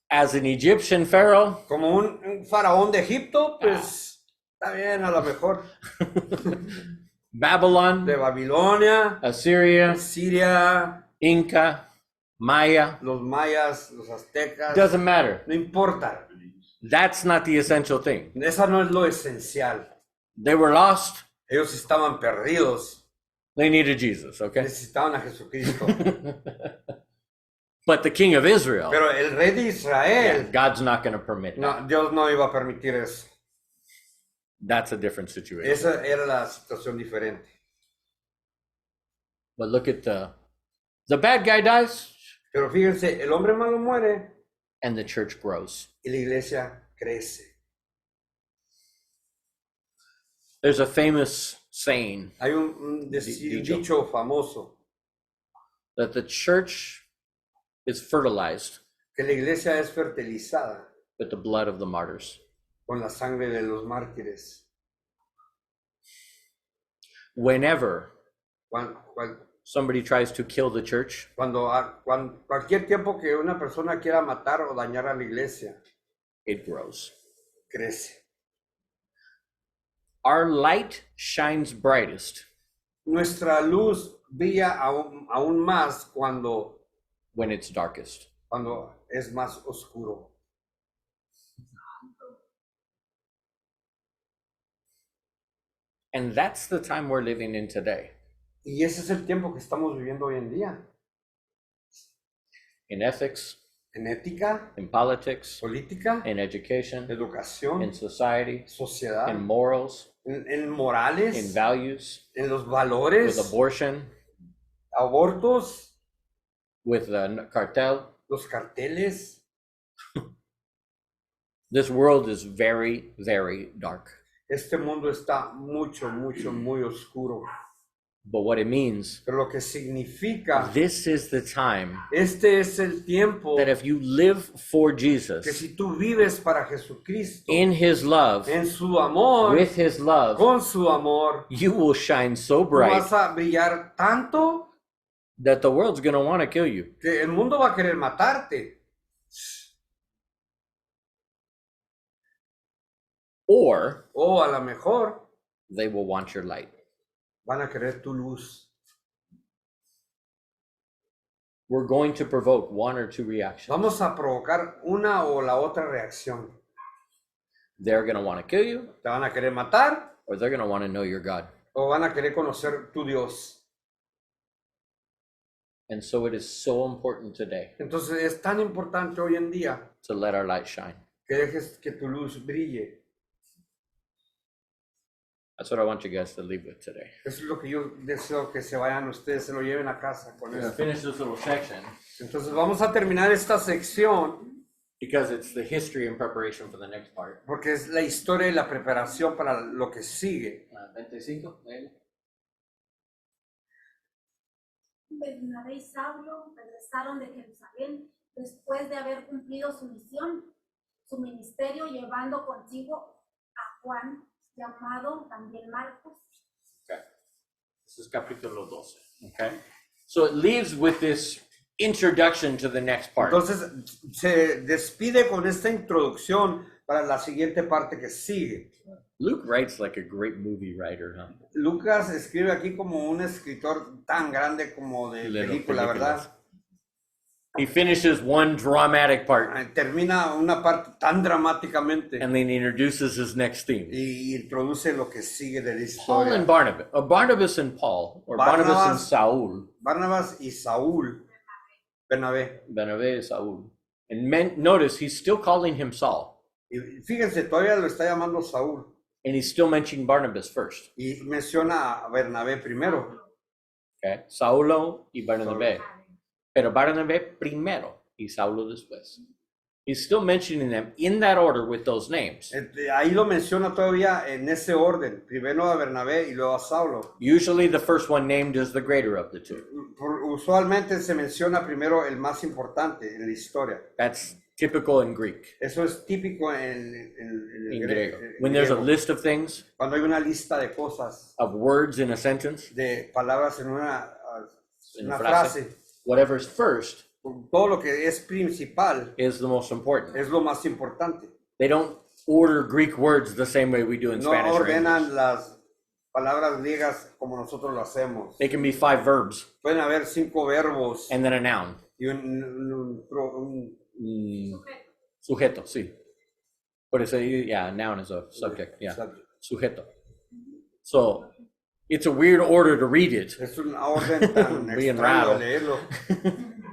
As an Egyptian pharaoh, Como un faraón de Egipto, pues está bien a lo mejor. Babylon, De Babilonia, Assyria, Siria, Inca, Maya, los mayas, los aztecas. doesn't matter. No importa. That's not the essential thing. Esa no es lo esencial. They were lost. Ellos estaban perdidos. They needed Jesus, okay? Necesitaban a Jesucristo. But the king of Israel, Pero el rey de yeah, Israel, God's not going to permit that. no, Dios no iba a permitir eso. That's a different situation. Esa era la situación diferente. But look at the bad guy dies Pero fíjense, el hombre malo muere and the church grows. y la iglesia crece. There's a famous saying Hay un Dicho. dicho famoso, that the church is fertilized que la iglesia es fertilizada with the blood of the martyrs. con la sangre de los mártires. Whenever Cuando, somebody tries to kill the church, cualquier tiempo que una persona quiera matar o dañar a la iglesia, it grows. crece. Our light shines brightest Nuestra luz brilla aún más when it's darkest. cuando es más oscuro. And that's the time we're living in today. Y ese es el tiempo que estamos viviendo hoy en día. In ethics, En ética, in politics, política, in education, educación, in society, sociedad, in morals, en morales, in values, en los with valores, abortion, abortos, with the cartel. los carteles. This world is very, very dark. Este mundo está muy oscuro. But what it means, Pero lo que significa, this is the time este es el tiempo that if you live for que Jesus, si tú vives para Jesucristo, in his love, en su amor, with his love, con su amor, you will shine so tú bright vas a brillar tanto that the world's going to want to kill you. que el mundo va a querer matarte. Or O a lo mejor they will want your light. van a querer tu luz. We're going to provoke one or two reactions. Vamos a provocar una o la otra reacción. They're going to want to kill you, Te van a querer matar or they're going to want to know your God. o van a querer conocer tu Dios. And so it is so important today Entonces es tan importante hoy en día to let our light shine. que dejes que tu luz brille. That's what I want you guys to leave with today. Eso es lo que yo deseo que se vayan ustedes, se lo lleven a casa con We're going to esto. finish this little section Entonces vamos a terminar esta sección because it's the history and preparation for the next part. porque es la historia y la preparación para lo que sigue. 25, léelo. Bernabé y Saulo regresaron de Jerusalén después de haber cumplido su misión, su ministerio, llevando consigo a Juan, llamado también Marcos. Okay. This is capítulo 12. Okay. So it leaves with this introduction to the next part. Entonces se despide con esta introducción para la siguiente parte que sigue. Luke writes like a great movie writer, huh? Lucas escribe aquí como un escritor tan grande como de Little película, ¿verdad? He finishes one dramatic part Termina una parte tan dramáticamente and then he introduces his next theme. y introduce lo que sigue de la Paul and historia. Barnabas, or Barnabas and Paul, or Barnabas and Saul. Barnabas y Saúl, Bernabé. Bernabé and Saul. And notice he's still calling him Saul, Y fíjense, todavía lo está llamando Saúl and he's still mentioning Barnabas first. y menciona a Bernabé primero. Okay, Saulo y Bernabé. Pero Barnabé primero y Saulo después. He's still mentioning them in that order with those names. Ahí lo menciona todavía en ese orden, primero a Bernabé y luego a Saulo. Usually the first one named is the greater of the two. Usualmente se menciona primero el más importante en la historia. That's typical in Greek, Eso es típico en in griego. When there's a list of things, Cuando hay una lista de cosas, of words in a sentence, de palabras en in una a frase, whatever's first todo lo que es principal is the most important. es lo más importante. They don't order Greek words the same way we do in No Spanish or English. ordenan las palabras griegas como nosotros lo hacemos. They can be 5 verbs Pueden haber 5 verbos and then a noun. y un Sujeto, sí. Por eso, yeah, noun is a subject, yeah. subject. Sujeto. So, it's a weird order to read it, Es una orden tan Bien extraña raro. de leerlo,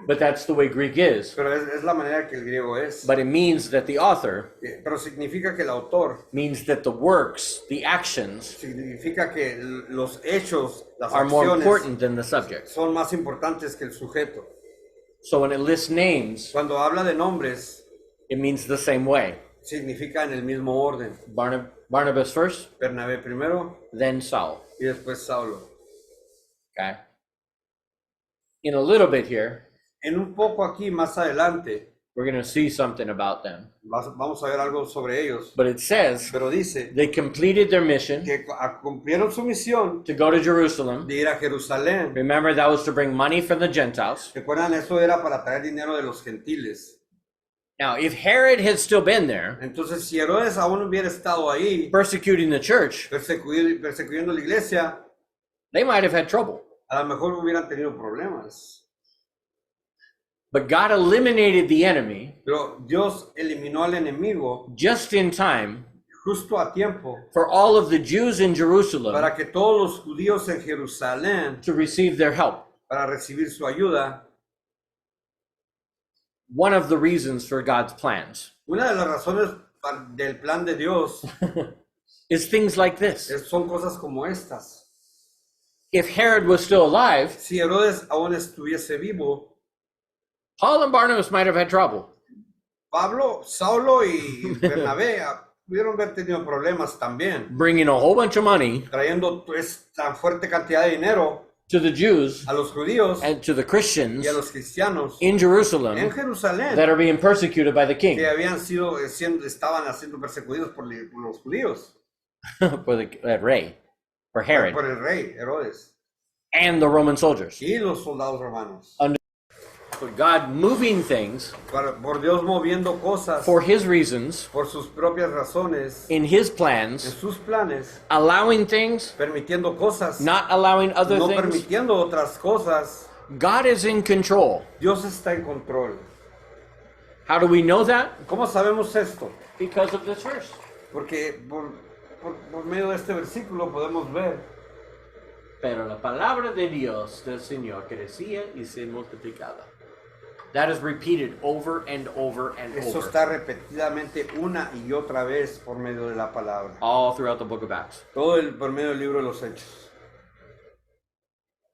but that's the way Greek is. pero es la manera que el griego es. But it means that the author Pero significa que el autor, means that the works, the actions, significa que los hechos, las are more acciones important than the subject. son más importantes que el sujeto. So when it lists names, Cuando habla de nombres, it means the same way. significa en el mismo orden. Barnabas first, Bernabé primero then Saul. y después Saulo. Okay. In a little bit here, En un poco aquí más adelante we're going to see something about them. vamos a ver algo sobre ellos. But it says Pero dice they completed their mission que cumplieron su misión to go to Jerusalem. de ir a Jerusalén. Remember, that was to bring money from the Gentiles. Recuerdan, eso era para traer dinero de los gentiles. Now, if Herod had still been there, Entonces, si Herodes aún hubiera estado ahí, persecuting the church, persecuyendo la iglesia, they might have had trouble. a lo mejor hubieran tenido problemas. But God eliminated the enemy Pero Dios eliminó al enemigo just in time justo a tiempo for all of the Jews in Jerusalem para que todos los judíos en Jerusalén, to receive their help. para recibir su ayuda. One of the reasons for God's plans Una de las razones del plan de Dios is things like this. son cosas como estas. If Herod was still alive, Si Herodes aún estuviese vivo, Paul and Barnabas might have had trouble. Pablo, Saulo y Bernabé pudieron haber tenido problemas también, Bringing a whole bunch of money trayendo pues, tan fuerte cantidad de dinero to the Jews a los judíos and to the Christians y a los cristianos in en Jerusalem Jerusalén, that are being persecuted by the king, que estaban siendo perseguidos por los judíos, for the rey, for Herod, por el rey Herodes and the Roman soldiers. y los soldados romanos. But God moving things Por Dios moviendo cosas for his reasons, por sus propias razones, in his en plans, sus planes, allowing things, permitiendo cosas, not allowing other no things. permitiendo otras cosas. God is in control. Dios está en control. How do we know that? ¿Cómo sabemos esto? Because of this verse. Porque por medio de este versículo podemos ver. Pero la palabra de Dios del Señor crecía y se multiplicaba. That is repeated over and over and Eso over. está repetidamente una y otra vez por medio de la palabra. All throughout the book of Acts. Por medio del libro de los Hechos.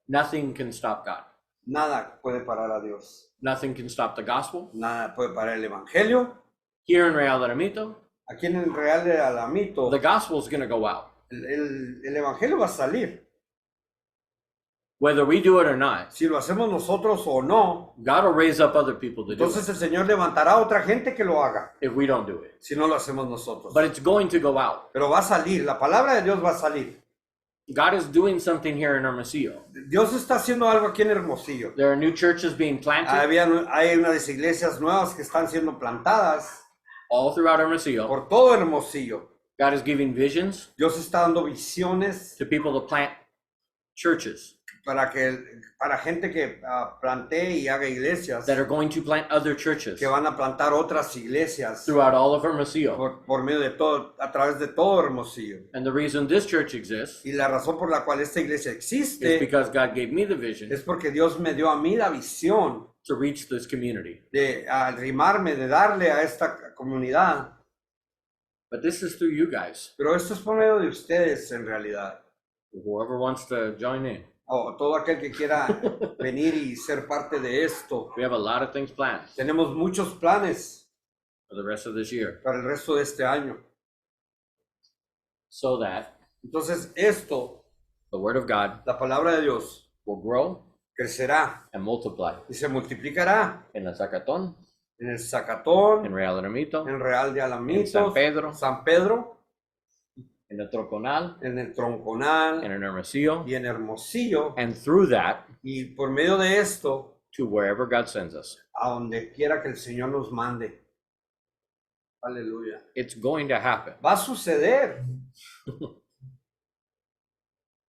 Nothing can stop God. Nada puede parar a Dios. Nothing can stop the gospel. Nada puede parar el evangelio. Here in Real de Ramito, Aquí en el Real de Alamito, the gospel is going to go out. el evangelio va a salir. Whether we do it or not, Si lo hacemos nosotros o no, God will raise up other people to do entonces it el Señor levantará a otra gente que lo haga, if we don't do it. si no lo hacemos nosotros. But it's going to go out. Pero va a salir, la palabra de Dios va a salir. God is doing something here in Hermosillo. Dios está haciendo algo aquí en Hermosillo. There are new churches being planted Hay unas iglesias nuevas que están siendo plantadas all throughout Hermosillo. por todo Hermosillo. God is giving visions Dios está dando visiones to people to plant churches para gente que plantee y haga iglesias, that are going to plant other churches que van a plantar otras iglesias throughout all of Hermosillo. por medio de todo, a través de todo Hermosillo. And the reason this church exists Y la razón por la cual esta iglesia is existe because God gave me the vision es porque Dios me dio a mí la visión to reach this community. de arrimarme, de darle a esta comunidad. But this is through you guys, Pero esto es por medio de ustedes en realidad. whoever wants to join in. O todo aquel que quiera venir y ser parte de esto. We have a lot of things planned Tenemos muchos planes for the rest of this year para el resto de este año. so that Entonces esto, the word of God la palabra de Dios, will grow crecerá and multiply y se multiplicará in el Zacatón, en el Zacatón, in Real de Ramito, en Real de in Alamitos, San Pedro, en in el Troconal, en el Tronconal and in Hermosillo, y en Hermosillo. and through that Y por medio de esto, to wherever God sends us. a donde quiera que el Señor nos mande. Aleluya. It's going to happen. Va a suceder.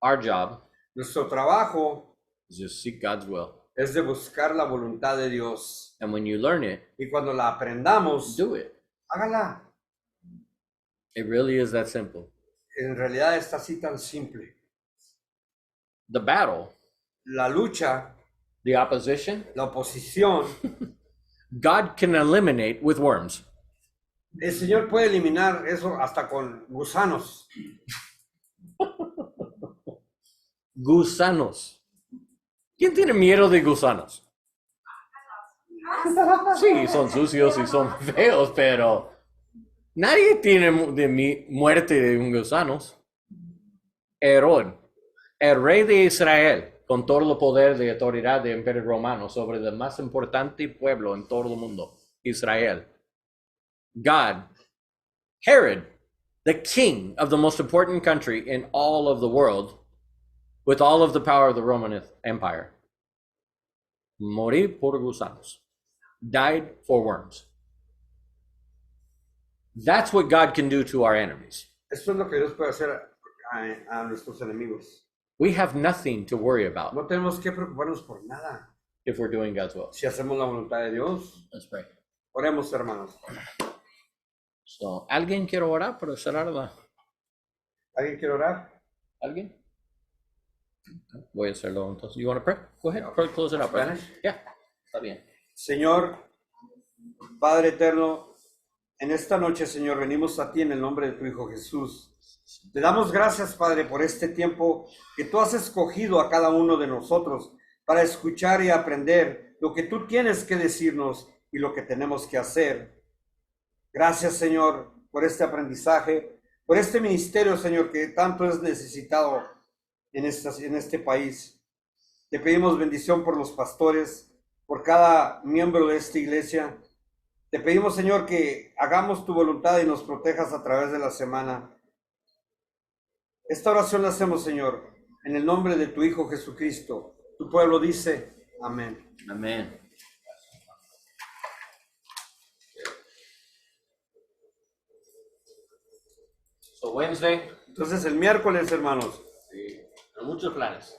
Our job Nuestro trabajo is just seek God's will. es de buscar la voluntad de Dios. And when you learn it, Y cuando la aprendamos, do it. hágala. It really is that simple. En realidad está así tan simple. The battle, La lucha, the opposition, la oposición, God can eliminate with worms. el Señor puede eliminar eso hasta con gusanos. Gusanos. ¿Quién tiene miedo de gusanos? Sí, son sucios y son feos, pero nadie tiene muerte de un gusanos. Herod, el rey de Israel, con todo el poder de autoridad del Imperio Romano sobre el más importante pueblo en todo el mundo, Israel. God, Herod, the king of the most important country in all of the world, with all of the power of the Roman Empire, morir por gusanos, died for worms. That's what God can do to our enemies. Esto es lo que Dios puede hacer a nuestros enemigos. We have nothing to worry about No tenemos que preocuparnos por nada if we're doing God's will. si hacemos la voluntad de Dios. Let's pray. Oremos, hermanos. So, ¿alguien quiere orar para cerrarla? ¿Alguien quiere orar? ¿Alguien? Voy a hacerlo entonces. You want to pray? Go ahead. Close it up. Right? Spanish? Yeah. Está bien. Señor, Padre eterno, en esta noche, Señor, venimos a ti en el nombre de tu Hijo Jesús. Te damos gracias, Padre, por este tiempo que tú has escogido a cada uno de nosotros para escuchar y aprender lo que tú tienes que decirnos y lo que tenemos que hacer. Gracias, Señor, por este aprendizaje, por este ministerio, Señor, que tanto es necesitado en este país. Te pedimos bendición por los pastores, por cada miembro de esta iglesia. Te pedimos, Señor, que hagamos tu voluntad y nos protejas a través de la semana. Esta oración la hacemos, Señor, en el nombre de tu Hijo Jesucristo. Tu pueblo dice, amén. Amén. So Wednesday. Entonces el miércoles, hermanos, Sí, muchos planes.